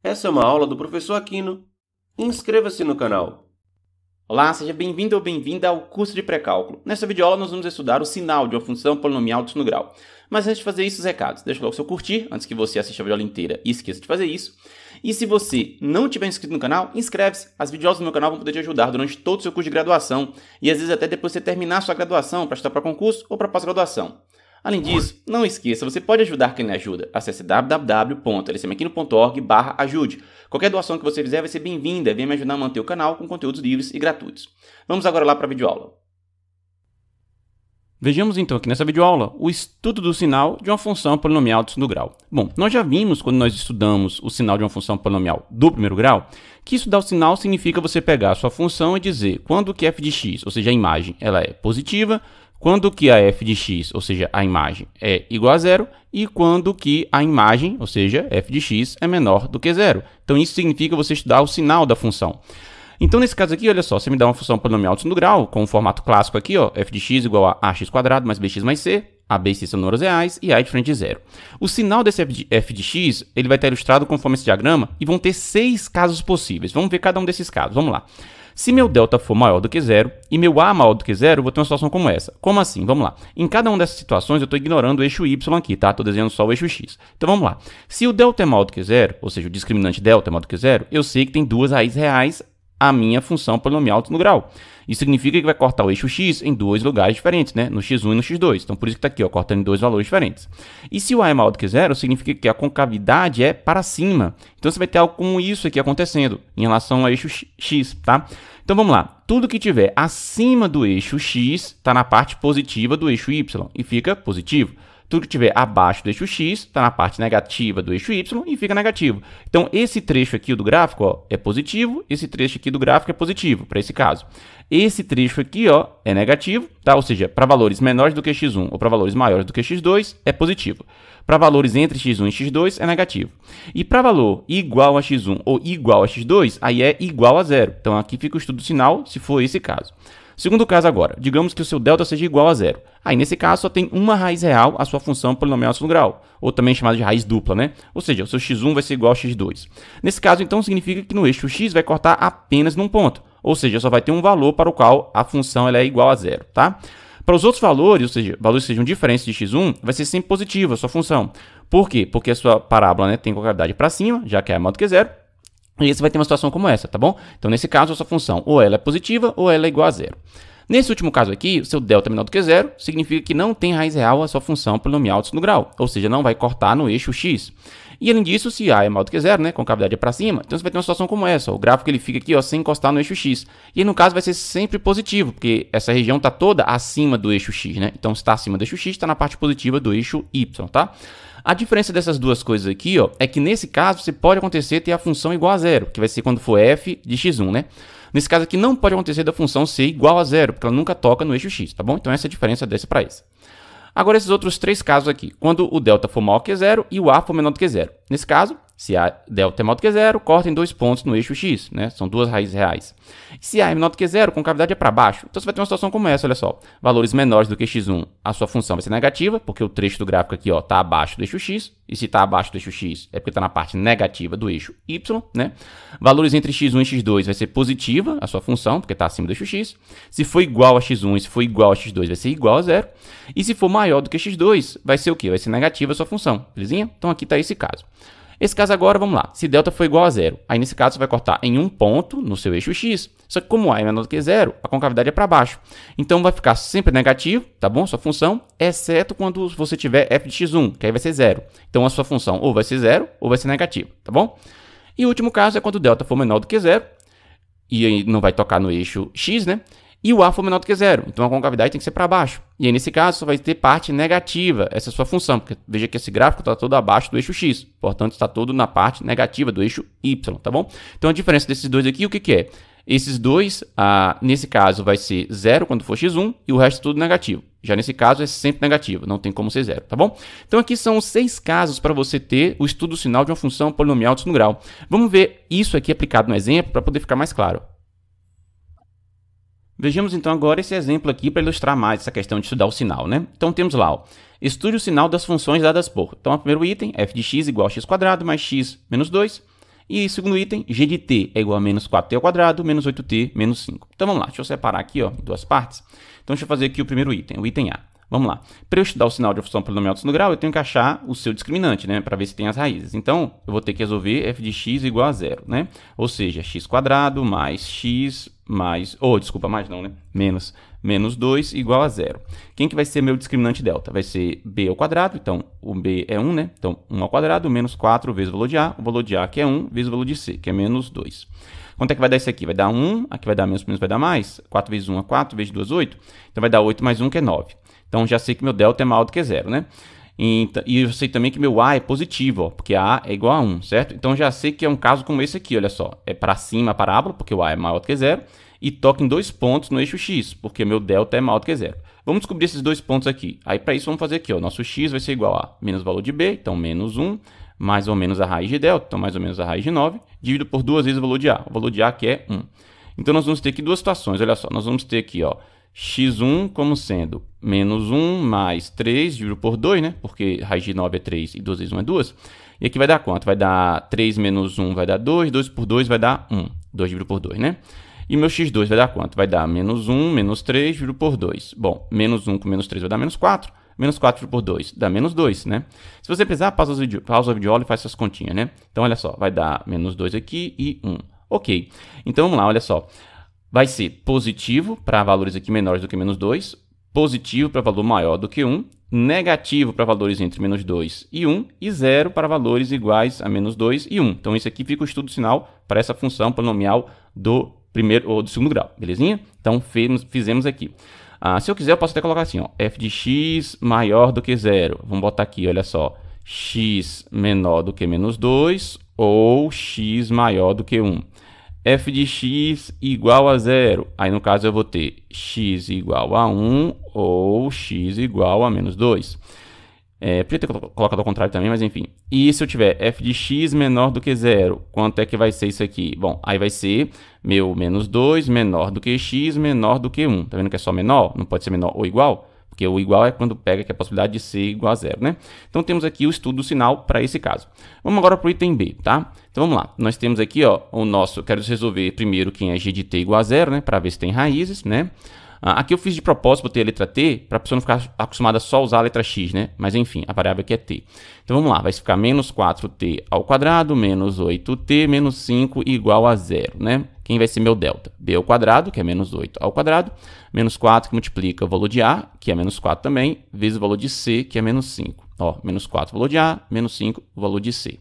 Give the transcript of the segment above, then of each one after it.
Essa é uma aula do professor Aquino. Inscreva-se no canal. Olá, seja bem-vindo ou bem-vinda ao curso de pré-cálculo. Nessa videoaula nós vamos estudar o sinal de uma função polinomial de segundo grau. Mas antes de fazer isso, os recados. Deixa logo o seu curtir, antes que você assista a videoaula inteira e esqueça de fazer isso. E se você não tiver inscrito no canal, inscreve-se. As videoaulas do meu canal vão poder te ajudar durante todo o seu curso de graduação e às vezes até depois de você terminar a sua graduação para estudar para concurso ou para pós-graduação. Além disso, não esqueça, você pode ajudar quem lhe ajuda. Acesse www.lcmaquino.org/ajude. Qualquer doação que você fizer vai ser bem-vinda e venha me ajudar a manter o canal com conteúdos livres e gratuitos. Vamos agora lá para a videoaula. Vejamos então aqui nessa videoaula o estudo do sinal de uma função polinomial de segundo grau. Bom, nós já vimos quando nós estudamos o sinal de uma função polinomial do primeiro grau, que estudar o sinal significa você pegar a sua função e dizer quando que f de x, ou seja, a imagem, ela é positiva, quando que a f de x, ou seja, a imagem, é igual a zero, e quando que a imagem, ou seja, f de x, é menor do que zero. Então, isso significa você estudar o sinal da função. Então, nesse caso aqui, olha só, você me dá uma função polinomial de segundo grau, com o formato clássico aqui, ó, f de x igual a ax² mais bx mais c, a, b e c são números reais, e a é diferente de zero. O sinal desse f de x, ele vai estar ilustrado conforme esse diagrama, e vão ter 6 casos possíveis. Vamos ver cada um desses casos, vamos lá. Se meu delta for maior do que zero e meu a maior do que zero, eu vou ter uma situação como essa. Como assim? Vamos lá. Em cada uma dessas situações, eu estou ignorando o eixo y aqui, tá? Estou desenhando só o eixo x. Então, vamos lá. Se o delta é maior do que zero, ou seja, o discriminante delta é maior do que zero, eu sei que tem duas raízes reais a minha função polinomial de segundo grau. Isso significa que vai cortar o eixo x em dois lugares diferentes, né? No x1 e no x2. Então, por isso que está aqui, ó, cortando em dois valores diferentes. E se o a é maior do que zero, significa que a concavidade é para cima. Então, você vai ter algo como isso aqui acontecendo em relação ao eixo x, tá? Então, vamos lá. Tudo que tiver acima do eixo x está na parte positiva do eixo y e fica positivo. Tudo que estiver abaixo do eixo x está na parte negativa do eixo y e fica negativo. Então, esse trecho aqui do gráfico, ó, é positivo, esse trecho aqui do gráfico é positivo, para esse caso. Esse trecho aqui, ó, é negativo, tá? Ou seja, para valores menores do que x1 ou para valores maiores do que x2, é positivo. Para valores entre x1 e x2, é negativo. E para valor igual a x1 ou igual a x2, aí é igual a zero. Então, aqui fica o estudo do sinal, se for esse caso. Segundo caso agora, digamos que o seu delta seja igual a zero. Aí, nesse caso, só tem uma raiz real a sua função polinomial de segundo grau, ou também chamada de raiz dupla, né? Ou seja, o seu x1 vai ser igual a x2. Nesse caso, então, significa que no eixo x vai cortar apenas num ponto, ou seja, só vai ter um valor para o qual a função ela é igual a zero, tá? Para os outros valores, ou seja, valores que sejam diferentes de x1, vai ser sempre positiva a sua função. Por quê? Porque a sua parábola, né, tem concavidade para cima, já que é maior do que zero. E você vai ter uma situação como essa, tá bom? Então, nesse caso, a sua função ou ela é positiva ou ela é igual a zero. Nesse último caso aqui, o seu delta é menor do que zero, significa que não tem raiz real a sua função polinomial de segundo grau, ou seja, não vai cortar no eixo x. E além disso, se a é maior do que zero, né, concavidade é para cima, então você vai ter uma situação como essa, ó, o gráfico ele fica aqui, ó, sem encostar no eixo x. E aí, no caso vai ser sempre positivo, porque essa região está toda acima do eixo x, né? Então, se está acima do eixo x, está na parte positiva do eixo y, tá? A diferença dessas duas coisas aqui, ó, é que nesse caso você pode acontecer ter a função igual a zero, que vai ser quando for f de x1, né? Nesse caso aqui não pode acontecer da função ser igual a zero, porque ela nunca toca no eixo x, tá bom? Então essa é a diferença desse para esse. Agora esses outros três casos aqui, quando o delta for maior que zero e o a for menor do que zero. Nesse caso, se a delta é maior do que zero, corta em dois pontos no eixo x, né? São duas raízes reais. Se a é menor do que zero, concavidade é para baixo. Então você vai ter uma situação como essa, olha só. Valores menores do que x1, a sua função vai ser negativa, porque o trecho do gráfico aqui, ó, está abaixo do eixo x. E se está abaixo do eixo x, é porque está na parte negativa do eixo y, né? Valores entre x1 e x2 vai ser positiva a sua função, porque está acima do eixo x. Se for igual a x1 e se for igual a x2, vai ser igual a zero. E se for maior do que x2, vai ser o quê? Vai ser negativa a sua função, belezinha? Então aqui está esse caso. Esse caso agora, vamos lá, se delta for igual a zero, aí nesse caso você vai cortar em um ponto no seu eixo x, só que como a é menor do que zero, a concavidade é para baixo. Então vai ficar sempre negativo, tá bom? Sua função, exceto quando você tiver f de x1, que aí vai ser zero. Então a sua função ou vai ser zero ou vai ser negativa, tá bom? E o último caso é quando o delta for menor do que zero, e aí não vai tocar no eixo x, né? E o a for menor do que zero, então a concavidade tem que ser para baixo. E aí, nesse caso, só vai ter parte negativa, essa é a sua função, porque veja que esse gráfico está todo abaixo do eixo x, portanto, está todo na parte negativa do eixo y, tá bom? Então, a diferença desses dois aqui, o que que é? Esses dois, nesse caso, vai ser zero quando for x1 e o resto tudo negativo. Já nesse caso, é sempre negativo, não tem como ser zero, tá bom? Então, aqui são 6 casos para você ter o estudo sinal de uma função polinomial de segundo grau. Vamos ver isso aqui aplicado no exemplo para poder ficar mais claro. Vejamos então agora esse exemplo aqui para ilustrar mais essa questão de estudar o sinal, né? Então temos lá, ó, estude o sinal das funções dadas por. Então, o primeiro item, f de x igual a x² mais x menos 2. E segundo item, g de t é igual a menos 4t ao quadrado, menos 8t, menos 5. Então vamos lá, deixa eu separar aqui ó, em duas partes. Então deixa eu fazer aqui o primeiro item, o item A. Vamos lá. Para eu estudar o sinal de uma função polinomial de segundo grau, eu tenho que achar o seu discriminante, né? Para ver se tem as raízes. Então, eu vou ter que resolver f de x igual a zero, né? Ou seja, x quadrado mais x mais... desculpa, mais não, né? Menos 2 igual a zero. Quem que vai ser meu discriminante delta? Vai ser b ao quadrado, então o b é 1, né? Então, 1 ao quadrado menos 4 vezes o valor de A, que é 1, vezes o valor de C, que é menos 2. Quanto é que vai dar isso aqui? Vai dar 1, aqui vai dar menos vai dar mais. 4 vezes 1 é 4, vezes 2 é 8. Então, vai dar 8 mais 1, que é 9. Então, já sei que meu delta é maior do que zero, né? E eu sei também que meu A é positivo, ó, porque A é igual a 1, certo? Então, já sei que é um caso como esse aqui, olha só. É para cima a parábola, porque o A é maior do que zero. E toca em 2 pontos no eixo x, porque meu delta é maior do que zero. Vamos descobrir esses 2 pontos aqui. Aí, para isso, vamos fazer aqui, ó. Nosso x vai ser igual a menos o valor de b, então menos 1, mais ou menos a raiz de delta, então mais ou menos a raiz de 9, dividido por 2 vezes o valor de A que é 1. Então, nós vamos ter aqui duas situações, olha só. Nós vamos ter aqui, ó, x1 como sendo menos 1 mais 3, dividido por 2, né? Porque raiz de 9 é 3 e 2 vezes 1 é 2. E aqui vai dar quanto? Vai dar 3 menos 1 vai dar 2, 2 por 2 vai dar 1. 2 dividido por 2, né? E meu x2 vai dar quanto? Vai dar menos 1, menos 3, dividido por 2. Bom, menos 1 com menos 3 vai dar menos 4. Menos 4 dividido por 2 dá menos 2, né? Se você precisar, pausa o vídeo e faz essas continhas, né? Então, olha só, vai dar menos 2 aqui e 1. Ok. Então, vamos lá, olha só. Vai ser positivo para valores aqui menores do que menos 2, positivo para valor maior do que 1, negativo para valores entre menos 2 e 1 e 0 para valores iguais a menos 2 e 1. Então, esse aqui fica o estudo sinal para essa função polinomial do primeiro ou do segundo grau, belezinha? Então, fizemos aqui. Se eu quiser, eu posso até colocar assim, ó, f de x maior do que 0. Vamos botar aqui, olha só, x menor do que menos 2 ou x maior do que 1. F de x igual a 0. Aí, no caso, eu vou ter x igual a 1 ou x igual a menos 2. Podia ter colocado ao contrário também, mas enfim. E se eu tiver f de x menor do que 0, quanto é que vai ser isso aqui? Bom, aí vai ser meu menos 2 menor do que x menor do que 1. Tá vendo que é só menor? Não pode ser menor ou igual? Porque o igual é quando pega aqui a possibilidade de ser igual a 0, né? Então, temos aqui o estudo do sinal para esse caso. Vamos agora para o item B, tá? Então, vamos lá. Nós temos aqui, ó, o nosso... Quero resolver primeiro quem é g de t igual a 0, né? Para ver se tem raízes, né? Aqui eu fiz de propósito, botei a letra t, para a pessoa não ficar acostumada só a usar a letra x, né? Mas enfim, a variável aqui é t. Então vamos lá, vai ficar menos 4t ao quadrado, menos 8t, menos 5 igual a 0, né? Quem vai ser meu delta? b ao quadrado, que é menos 8 ao quadrado, menos 4 que multiplica o valor de a, que é menos 4 também, vezes o valor de c, que é menos 5. Ó, menos 4 o valor de a, menos 5 o valor de c.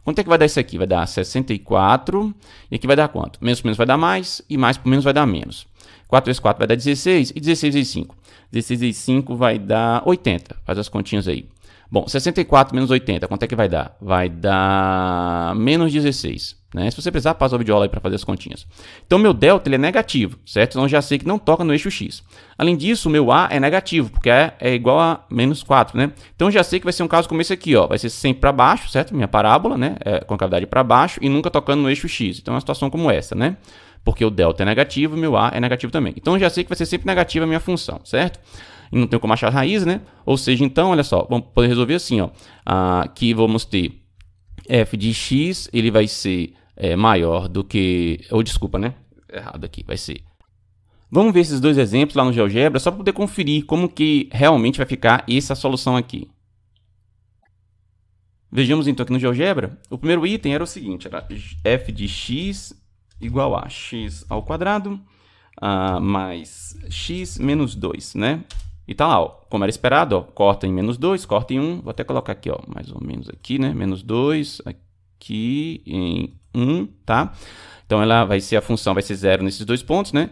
Quanto é que vai dar isso aqui? Vai dar 64, e aqui vai dar quanto? Menos por menos vai dar mais, e mais por menos vai dar menos. 4 vezes 4 vai dar 16, e 16 vezes 5. 16 vezes 5 vai dar 80. Faz as continhas aí. Bom, 64 menos 80, quanto é que vai dar? Vai dar menos 16. Né? Se você precisar, passa o vídeo aí para fazer as continhas. Então, meu delta ele é negativo, certo? Então, eu já sei que não toca no eixo x. Além disso, o meu a é negativo, porque é igual a menos 4, né? Então, eu já sei que vai ser um caso como esse aqui, ó. Vai ser sempre para baixo, certo? Minha parábola, né? Com a cavidade para baixo e nunca tocando no eixo x. Então, é uma situação como essa, né? Porque o delta é negativo e meu a é negativo também. Então, eu já sei que vai ser sempre negativa a minha função, certo? E não tenho como achar a raiz, né? Ou seja, então, olha só, vamos poder resolver assim, ó. Aqui vamos ter f de x, ele vai ser maior do que... Ou desculpa, né? Errado aqui, vai ser... Vamos ver esses dois exemplos lá no GeoGebra, só para poder conferir como que realmente vai ficar essa solução aqui. Vejamos então aqui no GeoGebra. O primeiro item era o seguinte, era f de x igual a x ao quadrado mais x menos 2, né? E tá lá, ó, como era esperado, ó, corta em menos 2, corta em 1. Vou até colocar aqui, ó, mais ou menos aqui, né? Menos 2, aqui em 1, tá? Então, ela vai ser, a função vai ser 0 nesses dois pontos, né?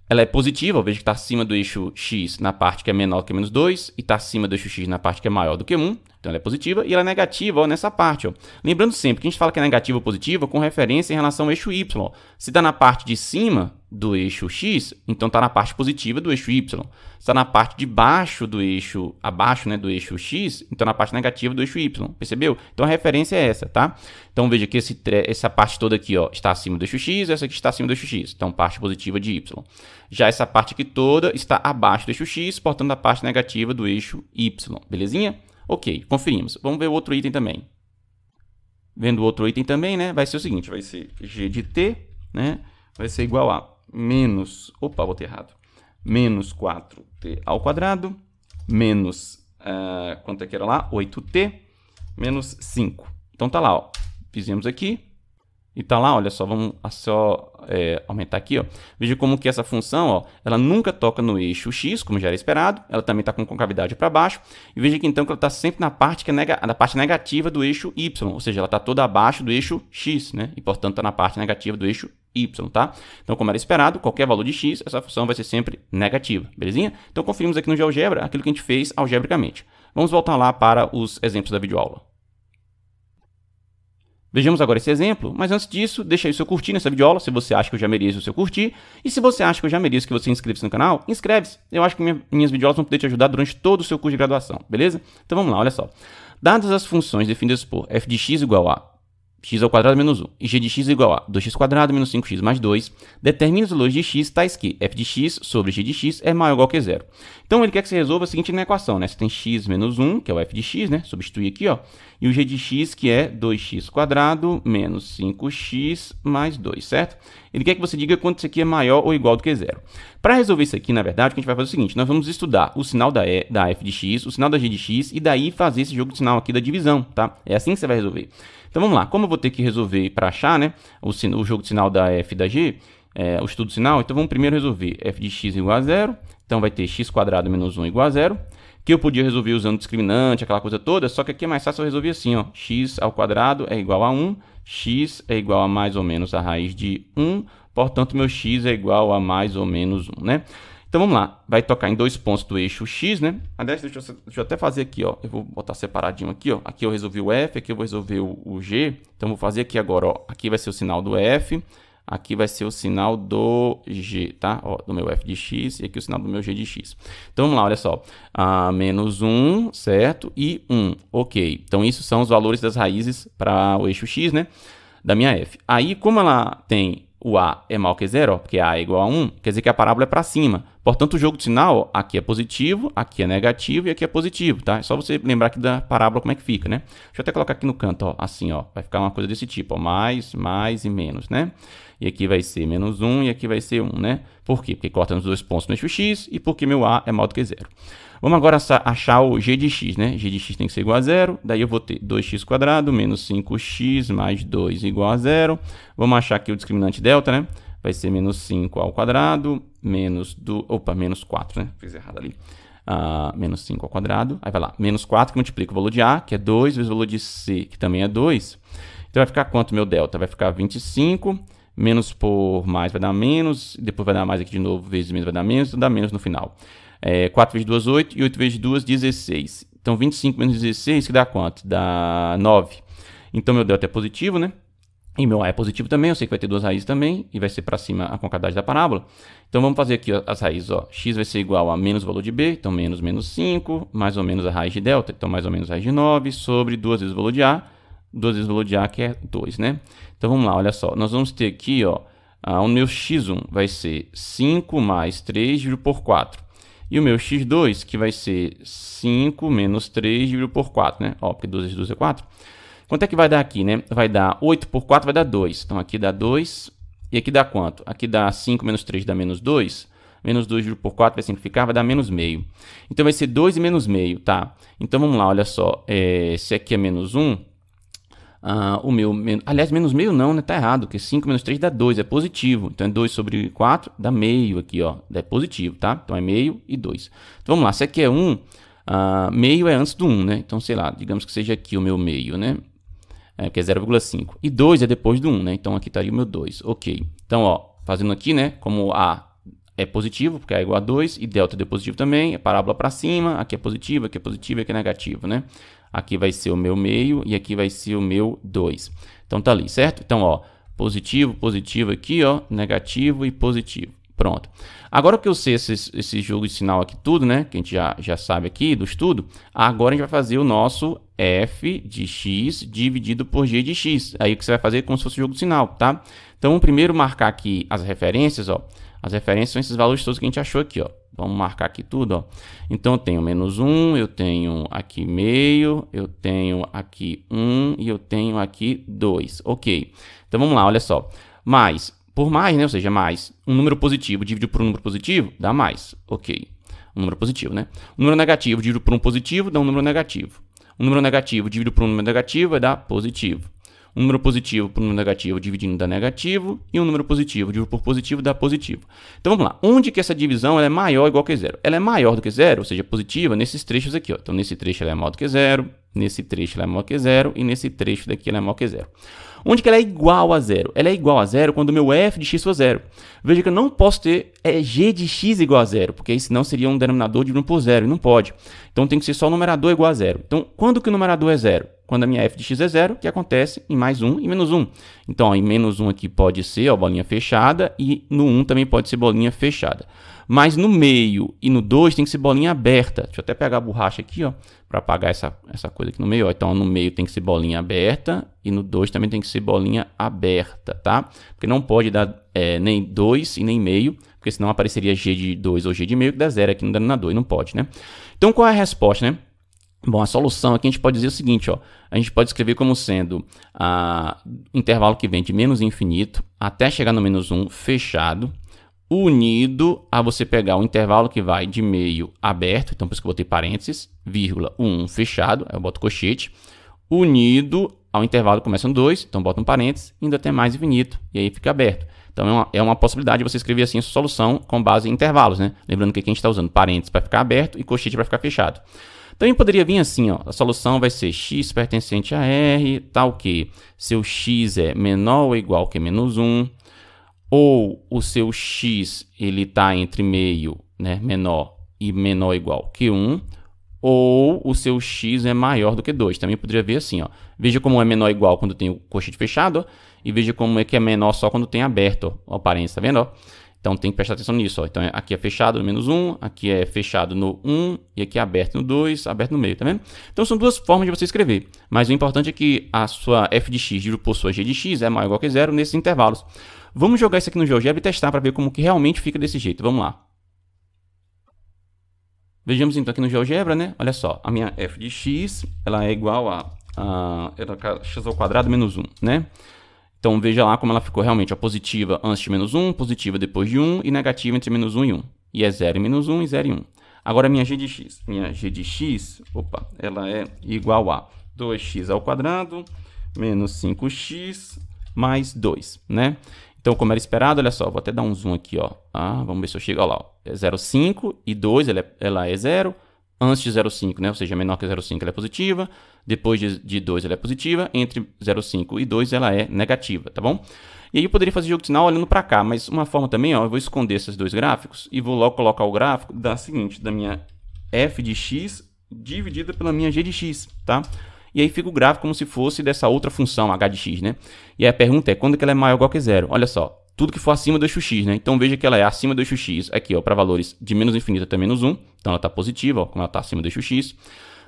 Ela é positiva, eu vejo que está acima do eixo x na parte que é menor que menos 2 e está acima do eixo x na parte que é maior do que 1. Então, ela é positiva e ela é negativa ó, nessa parte. Ó. Lembrando sempre que a gente fala que é negativa ou positiva com referência em relação ao eixo y. Ó. Se está na parte de cima do eixo x, então está na parte positiva do eixo y. Se está na parte de baixo do eixo, abaixo né, do eixo x, então na parte negativa do eixo y. Percebeu? Então, a referência é essa, tá? Então, veja que essa parte toda aqui ó, está acima do eixo x, essa aqui está acima do eixo x. Então, parte positiva de y. Já essa parte aqui toda está abaixo do eixo x, portanto, a parte negativa do eixo y. Belezinha? Ok, conferimos. Vamos ver o outro item também. vendo o outro item também, né? Vai ser o seguinte, vai ser g de t, né? Vai ser igual a menos, opa, botei errado, menos 4t ao quadrado, menos, quanto é que era lá? 8t, menos 5. Então tá lá, ó, fizemos aqui, e tá lá, olha só, vamos só aumentar aqui, ó. Veja como que essa função, ó, ela nunca toca no eixo x, como já era esperado, ela também está com concavidade para baixo, e veja que então que ela está sempre na parte, na parte negativa do eixo y, ou seja, ela está toda abaixo do eixo x, né? E portanto está na parte negativa do eixo y, tá? Então, como era esperado, qualquer valor de x, essa função vai ser sempre negativa, belezinha? Então, conferimos aqui no GeoGebra aquilo que a gente fez algebricamente. Vamos voltar lá para os exemplos da videoaula. Vejamos agora esse exemplo, mas antes disso, deixa aí o seu curtir nessa videoaula, se você acha que eu já mereço o seu curtir. E se você acha que eu já mereço que você inscreva-se no canal, inscreve-se. Eu acho que minhas videoaulas vão poder te ajudar durante todo o seu curso de graduação, beleza? Então vamos lá, olha só. Dadas as funções definidas por f de x igual a x ao quadrado menos 1 e g de x igual a 2x quadrado menos 5x mais 2, determine os valores de x tais que f de x sobre g de x é maior ou igual que zero. Então ele quer que você resolva a seguinte equação, né? Você tem x menos 1, que é o f de x, né? Substitui aqui, ó. E o g de x, que é 2x quadrado menos 5x mais 2, certo? Ele quer que você diga quanto isso aqui é maior ou igual do que zero. Para resolver isso aqui, na verdade, o que a gente vai fazer é o seguinte, nós vamos estudar o sinal da f de x, o sinal da g de x, e daí fazer esse jogo de sinal aqui da divisão, tá? É assim que você vai resolver. Então vamos lá, como eu vou ter que resolver para achar, né, o jogo de sinal da f e da g, o estudo sinal, então vamos primeiro resolver f de x igual a zero, então vai ter x quadrado menos 1 igual a zero, que eu podia resolver usando discriminante, aquela coisa toda, só que aqui é mais fácil eu resolver assim, ó, x ao quadrado é igual a 1, x é igual a mais ou menos a raiz de 1, portanto meu x é igual a mais ou menos 1, né? Então vamos lá, vai tocar em dois pontos do eixo x, né? Aliás, deixa eu até fazer aqui, ó. Eu vou botar separadinho aqui, ó. Aqui eu resolvi o f, aqui eu vou resolver o g. Então vou fazer aqui agora, ó. Aqui vai ser o sinal do f, aqui vai ser o sinal do g, tá? Ó, do meu f de x e aqui o sinal do meu g de x. Então vamos lá, olha só. Menos 1, certo? E 1, ok. Então isso são os valores das raízes para o eixo x, né? Da minha f. Aí, como ela tem o a é maior que zero, ó, porque a é igual a 1, quer dizer que a parábola é para cima. Portanto, o jogo de sinal, ó, aqui é positivo, aqui é negativo e aqui é positivo, tá? É só você lembrar aqui da parábola como é que fica, né? Deixa eu até colocar aqui no canto, ó, assim, ó. Vai ficar uma coisa desse tipo, ó, mais e menos, né? E aqui vai ser menos 1 e aqui vai ser 1, né? Por quê? Porque corta nos dois pontos no eixo x e porque meu a é maior do que zero. Vamos agora achar o g de x, né? G de x tem que ser igual a zero, daí eu vou ter 2x quadrado menos 5x mais 2 igual a zero. Vamos achar aqui o discriminante delta, né? Vai ser menos 5 ao quadrado, menos 4, né? Fiz errado ali. Menos 5 ao quadrado, aí vai lá, menos 4 que multiplica o valor de A, que é 2, vezes o valor de C, que também é 2. Então vai ficar quanto meu delta? Vai ficar 25, menos por mais vai dar menos, depois vai dar mais aqui de novo, vezes menos vai dar menos, então dá menos no final. 4 vezes 2, 8, e 8 vezes 2, 16. Então 25 menos 16, que dá quanto? Dá 9. Então meu delta é positivo, né? E meu A é positivo também, eu sei que vai ter duas raízes também, e vai ser para cima a concavidade da parábola. Então vamos fazer aqui ó, as raízes, ó. X vai ser igual a menos o valor de B, então menos 5, mais ou menos a raiz de delta, então mais ou menos a raiz de 9, sobre 2 vezes o valor de A, 2 vezes o valor de A, que é 2, né? Então vamos lá, olha só, nós vamos ter aqui, ó, o meu x1 vai ser 5 mais 3 dividido por 4. E o meu x2, que vai ser 5 menos 3 dividido por 4, né? Ó, porque 2 vezes 2 é 4. Quanto é que vai dar aqui, né? Vai dar 8 por 4 vai dar 2. Então aqui dá 2. E aqui dá quanto? Aqui dá 5 menos 3 dá menos 2. Menos 2 dividido por 4 vai simplificar, vai dar menos meio. Então vai ser 2 e menos meio, tá? Então vamos lá, olha só. Se aqui é menos 1, aliás, menos meio não, né? Tá errado, porque 5 menos 3 dá 2, é positivo. Então é 2 sobre 4 dá meio aqui, ó. É positivo, tá? Então é meio e 2. Então vamos lá, se aqui é 1, meio é antes do 1, né? Então sei lá, digamos que seja aqui o meu meio, né? Que é 0,5. E 2 é depois do 1, né? Então aqui estaria o meu 2. Ok. Então, ó, fazendo aqui, né? Como A é positivo, porque A é igual a 2, e delta é positivo também, é parábola para cima, aqui é positivo, aqui é negativo, né? Aqui vai ser o meu meio e aqui vai ser o meu 2. Então tá ali, certo? Então, ó, positivo, positivo aqui, ó, negativo e positivo. Pronto. Agora que eu sei esse jogo de sinal aqui tudo, né, que a gente já sabe aqui do estudo, agora a gente vai fazer o nosso f de x dividido por g de x. Aí que você vai fazer como se fosse o jogo de sinal, tá? Então, vamos primeiro marcar aqui as referências, ó. As referências são esses valores todos que a gente achou aqui, ó. Vamos marcar aqui tudo, ó. Então eu tenho menos 1, eu tenho aqui meio, eu tenho aqui 1 e eu tenho aqui 2. Ok. Então vamos lá, olha só. Mais, por mais, né? Ou seja, mais um número positivo dividido por um número positivo, dá mais. Ok. Um número positivo, né? Um número negativo dividido por um positivo dá um número negativo. Um número negativo dividido por um número negativo vai dar positivo. Um número positivo por um número negativo dividindo dá negativo. E um número positivo dividido por positivo dá positivo. Então vamos lá. Onde que essa divisão ela é maior ou igual que zero? Ela é maior do que zero, ou seja, positiva, nesses trechos aqui. Ó. Então nesse trecho ela é maior do que zero. Nesse trecho ela é maior que zero. E nesse trecho daqui ela é maior que zero. Onde que ela é igual a zero? Ela é igual a zero quando o meu f de x for zero. Veja que eu não posso ter g de x igual a zero, porque aí senão seria um denominador dividido por zero, e não pode. Então tem que ser só o numerador igual a zero. Então, quando que o numerador é zero? Quando a minha f de x é zero, que acontece em mais 1 e menos 1. Então, ó, em menos 1 aqui pode ser ó, bolinha fechada, e no 1 também pode ser bolinha fechada. Mas no meio e no 2 tem que ser bolinha aberta. Deixa eu até pegar a borracha aqui, ó, para apagar essa coisa aqui no meio. Ó. Então, no meio tem que ser bolinha aberta e no 2 também tem que ser bolinha aberta, tá? Porque não pode dar nem 2 e nem meio, porque senão apareceria g de 2 ou g de meio, que dá zero aqui no denominador, e não pode, né? Então, qual é a resposta, né? Bom, a solução aqui a gente pode dizer o seguinte, ó, a gente pode escrever como sendo o intervalo que vem de menos infinito até chegar no menos 1 fechado, unido a você pegar o intervalo que vai de meio aberto, então por isso que eu botei parênteses, vírgula, 1 fechado, aí eu boto colchete, unido ao intervalo que começa no 2, então bota um parênteses, ainda tem mais infinito, e aí fica aberto. Então é uma possibilidade de você escrever assim a sua solução com base em intervalos, né? Lembrando que aqui a gente está usando parênteses para ficar aberto e colchete para ficar fechado. Também poderia vir assim, ó, a solução vai ser x pertencente a R, tal que seu x é menor ou igual que menos 1, ou o seu x ele está entre meio, né, menor e menor ou igual que 1, ou o seu x é maior do que 2. Também poderia ver assim, ó. Veja como é menor ou igual quando tem o colchete fechado, ó, e veja como é que é menor só quando tem aberto, ó, o parênteses, tá vendo, ó? Então tem que prestar atenção nisso, ó. Então aqui é fechado no menos 1, aqui é fechado no 1, e aqui é aberto no 2, aberto no meio, tá vendo? Então são duas formas de você escrever, mas o importante é que a sua f de x dividido por sua g de x é maior ou igual que zero nesses intervalos. Vamos jogar isso aqui no GeoGebra e testar para ver como que realmente fica desse jeito. Vamos lá. Vejamos então aqui no GeoGebra, né? Olha só, a minha f de x, ela é igual a x ao quadrado menos 1, né? Então veja lá como ela ficou realmente, a positiva antes de menos 1, positiva depois de 1 e negativa entre menos 1 e 1. E é 0 e menos 1 e 0 e 1. Agora minha g de x. Minha g de x, ela é igual a 2x ao quadrado menos 5x mais 2, né? Então, como era esperado, olha só, vou até dar um zoom aqui, ó. Vamos ver se eu chego, olha lá, ó. É 0,5 e 2, ela é 0. Antes de 0,5, né? Ou seja, menor que 0,5 ela é positiva. Depois de 2 ela é positiva. Entre 0,5 e 2 ela é negativa, tá bom? E aí eu poderia fazer jogo de sinal olhando para cá, mas uma forma também, ó, eu vou esconder esses dois gráficos e vou logo colocar o gráfico da seguinte, da minha f de x dividida pela minha g de x, tá? E aí fica o gráfico como se fosse dessa outra função, h de x, né? E aí a pergunta é, quando que ela é maior ou igual que zero? Olha só, tudo que for acima do eixo x, né? Então veja que ela é acima do eixo x, aqui, ó, para valores de menos infinito até menos 1. Então ela está positiva, ó, como ela está acima do eixo x.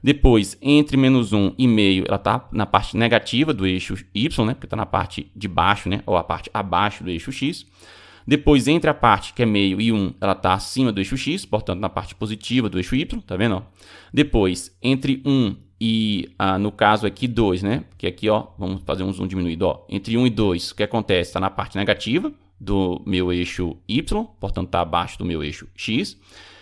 Depois, entre menos 1 e meio, ela está na parte negativa do eixo y, né? Porque está na parte de baixo, né? Ou a parte abaixo do eixo x. Depois, entre a parte que é meio e 1, ela está acima do eixo x, portanto, na parte positiva do eixo y, tá vendo? Ó? Depois, entre 1 e, no caso aqui, 2, né? Que aqui, ó, vamos fazer um zoom diminuído, ó. Entre 1 e 2, o que acontece? Está na parte negativa do meu eixo y, portanto, está abaixo do meu eixo x.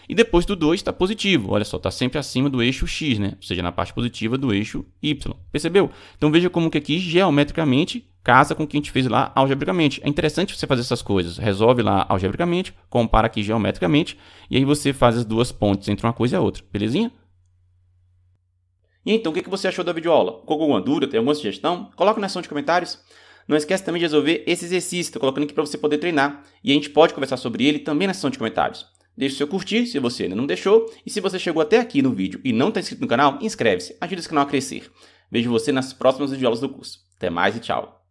E depois do 2 está positivo, olha só, está sempre acima do eixo x, né? Ou seja, na parte positiva do eixo y. Percebeu? Então veja como que aqui, geometricamente, casa com o que a gente fez lá algebricamente. É interessante você fazer essas coisas. Resolve lá algebricamente, compara aqui geometricamente, e aí você faz as duas pontes entre uma coisa e a outra. Belezinha? E então, o que você achou da videoaula? Ficou com alguma dúvida? Tem alguma sugestão? Coloca na seção de comentários. Não esquece também de resolver esse exercício. Estou colocando aqui para você poder treinar. E a gente pode conversar sobre ele também na seção de comentários. Deixe o seu curtir, se você ainda não deixou. E se você chegou até aqui no vídeo e não está inscrito no canal, inscreve-se. Ajuda esse canal a crescer. Vejo você nas próximas videoaulas do curso. Até mais e tchau!